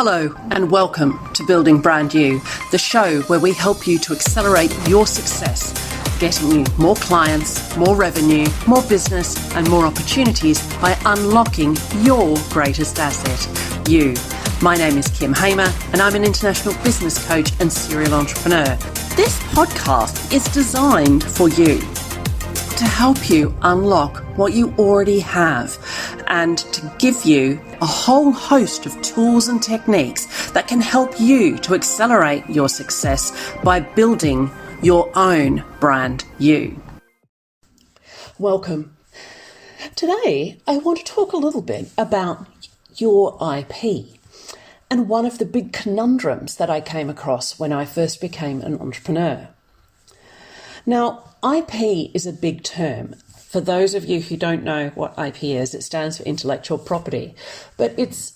Hello and welcome to Building Brand You, the show where we help you to accelerate your success, getting you more clients, more revenue, more business and more opportunities by unlocking your greatest asset, you. My name is Kim Hamer and I'm an international business coach and serial entrepreneur. This podcast is designed for you to help you unlock what you already have and to give you a whole host of tools and techniques that can help you to accelerate your success by building your own brand you. Welcome. Today, I want to talk a little bit about your IP and one of the big conundrums that I came across when I first became an entrepreneur. Now, IP is a big term. For those of you who don't know what IP is, it stands for intellectual property, but it's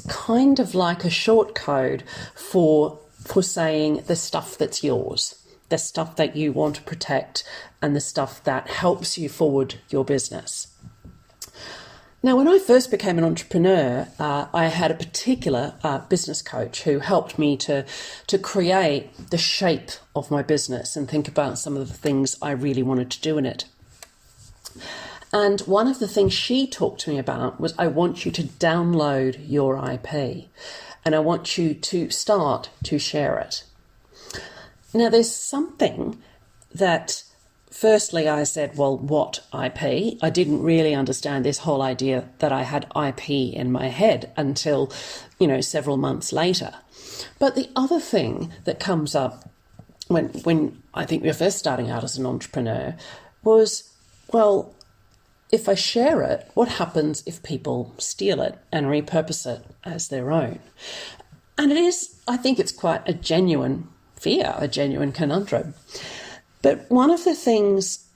kind of like a short code for saying the stuff that's yours, the stuff that you want to protect, and the stuff that helps you forward your business. Now, when I first became an entrepreneur, I had a particular business coach who helped me to create the shape of my business and think about some of the things I really wanted to do in it. And one of the things she talked to me about was, I want you to download your IP and I want you to start to share it. Now, there's something that firstly, I said, well, what IP? I didn't really understand this whole idea that I had IP in my head until, several months later. But the other thing that comes up when I think we were first starting out as an entrepreneur was, well, if I share it, what happens if people steal it and repurpose it as their own? And I think it's quite a genuine fear, a genuine conundrum. But one of the things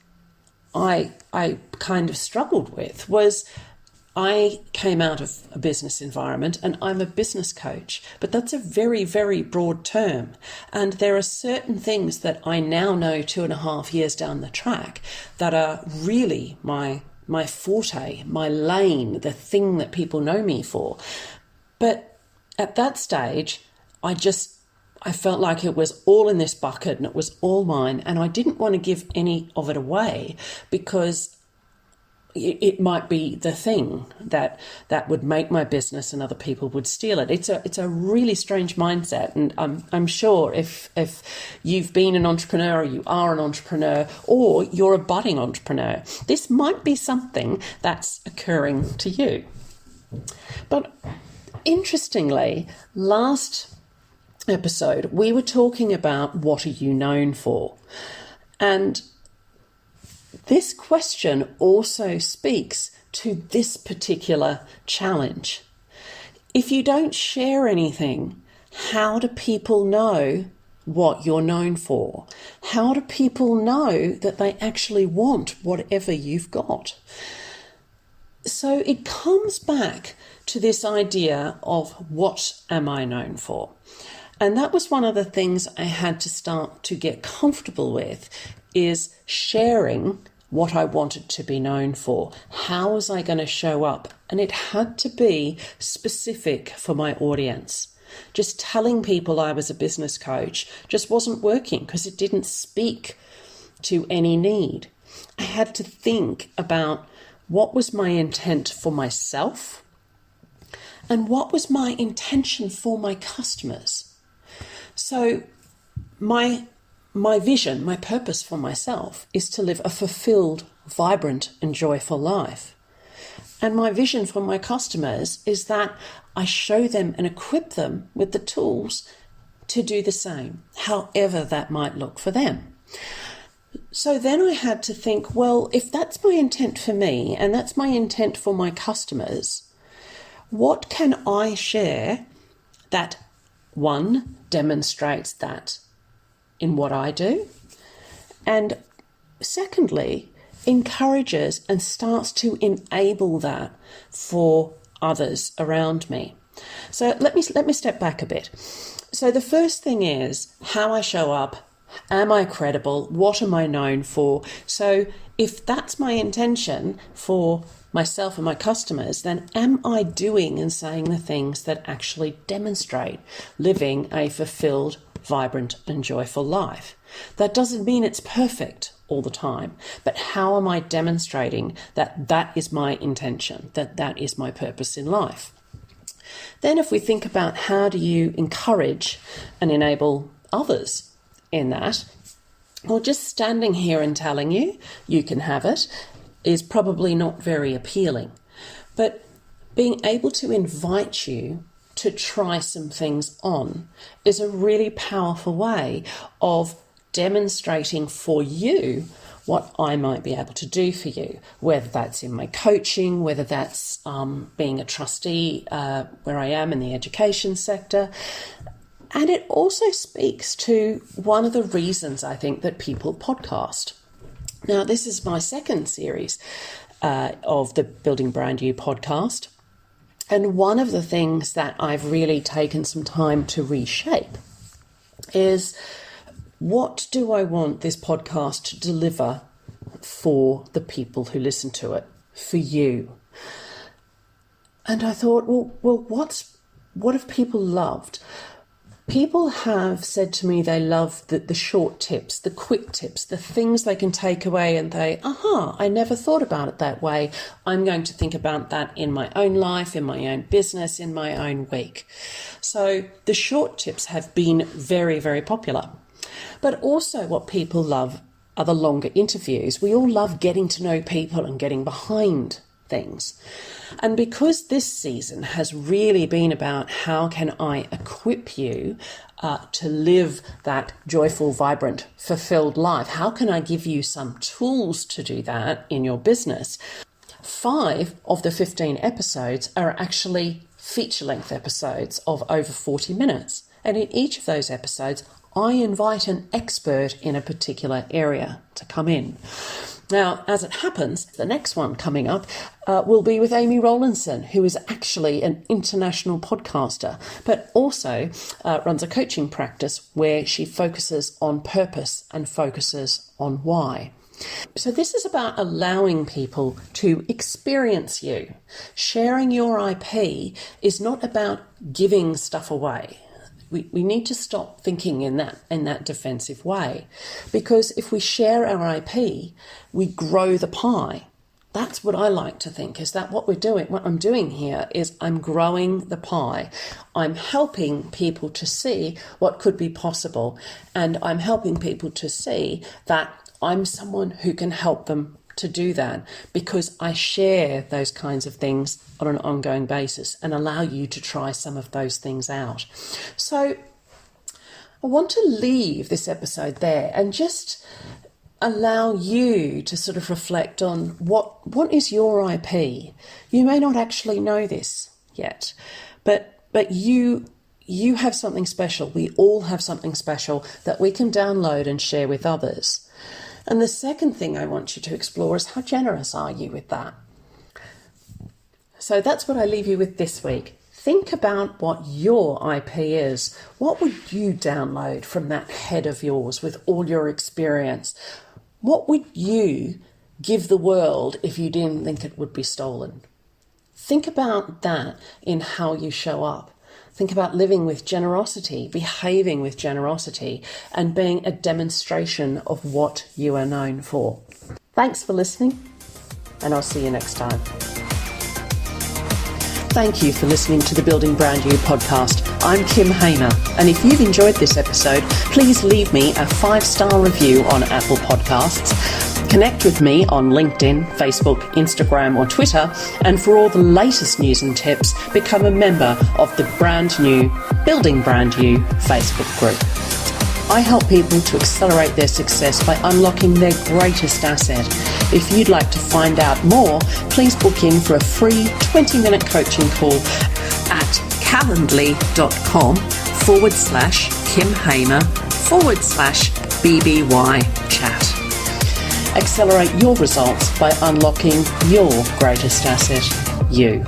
I kind of struggled with was I came out of a business environment and I'm a business coach, but that's a very, very broad term. And there are certain things that I now know 2.5 years down the track that are really my forte, my lane, the thing that people know me for. But at that stage, I felt like it was all in this bucket and it was all mine, and I didn't want to give any of it away because it might be the thing that would make my business and other people would steal it. It's a really strange mindset, and I'm sure if you've been an entrepreneur or you are an entrepreneur or you're a budding entrepreneur, this might be something that's occurring to you. But interestingly, last episode, we were talking about what are you known for? And this question also speaks to this particular challenge. If you don't share anything, how do people know what you're known for? How do people know that they actually want whatever you've got? So it comes back to this idea of what am I known for? And that was one of the things I had to start to get comfortable with, is sharing what I wanted to be known for. How was I going to show up? And it had to be specific for my audience. Just telling people I was a business coach just wasn't working because it didn't speak to any need. I had to think about what was my intent for myself and what was my intention for my customers. So my vision, my purpose for myself is to live a fulfilled, vibrant and joyful life. And my vision for my customers is that I show them and equip them with the tools to do the same, however that might look for them. So then I had to think, well, if that's my intent for me and that's my intent for my customers, what can I share that, one, demonstrates that in what I do, and secondly, encourages and starts to enable that for others around me. So let me step back a bit. So the first thing is how I show up. Am I credible? What am I known for? So if that's my intention for myself and my customers, then am I doing and saying the things that actually demonstrate living a fulfilled, vibrant and joyful life? That doesn't mean it's perfect all the time, but how am I demonstrating that that is my intention, that that is my purpose in life? Then if we think about how do you encourage and enable others in that, well, just standing here and telling you you can have it is probably not very appealing. But being able to invite you to try some things on is a really powerful way of demonstrating for you what I might be able to do for you, whether that's in my coaching, whether that's being a trustee where I am in the education sector. And it also speaks to one of the reasons I think that people podcast. Now, this is my second series of the Building Brand You podcast. And one of the things that I've really taken some time to reshape is, what do I want this podcast to deliver for the people who listen to it, for you? And I thought, well, what have people loved? People have said to me they love the short tips, the quick tips, the things they can take away and they, I never thought about it that way. I'm going to think about that in my own life, in my own business, in my own week. So the short tips have been very, very popular. But also what people love are the longer interviews. We all love getting to know people and getting behind things. And because this season has really been about how can I equip you to live that joyful, vibrant, fulfilled life, how can I give you some tools to do that in your business? 5 of the 15 episodes are actually feature-length episodes of over 40 minutes. And in each of those episodes, I invite an expert in a particular area to come in. Now, as it happens, the next one coming up will be with Amy Rowlandson, who is actually an international podcaster, but also runs a coaching practice where she focuses on purpose and focuses on why. So this is about allowing people to experience you. Sharing your IP is not about giving stuff away. We need to stop thinking in that defensive way, because if we share our IP, we grow the pie. That's what I like to think, is that what I'm doing here is I'm growing the pie. I'm helping people to see what could be possible, and I'm helping people to see that I'm someone who can help them to do that, because I share those kinds of things on an ongoing basis and allow you to try some of those things out. So I want to leave this episode there and just allow you to sort of reflect on what is your IP. You may not actually know this yet, but you have something special. We all have something special that we can download and share with others. And the second thing I want you to explore is, how generous are you with that? So that's what I leave you with this week. Think about what your IP is. What would you download from that head of yours with all your experience? What would you give the world if you didn't think it would be stolen? Think about that in how you show up. Think about living with generosity, behaving with generosity, and being a demonstration of what you are known for. Thanks for listening, and I'll see you next time. Thank you for listening to the Building Brand You podcast. I'm Kim Hamer, and if you've enjoyed this episode, please leave me a 5-star review on Apple Podcasts. Connect with me on LinkedIn, Facebook, Instagram or Twitter, and for all the latest news and tips, become a member of the brand new Building Brand You Facebook group. I help people to accelerate their success by unlocking their greatest asset. If you'd like to find out more, please book in for a free 20-minute coaching call at calendly.com/Kim Hamer/BBY chat. Accelerate your results by unlocking your greatest asset, you.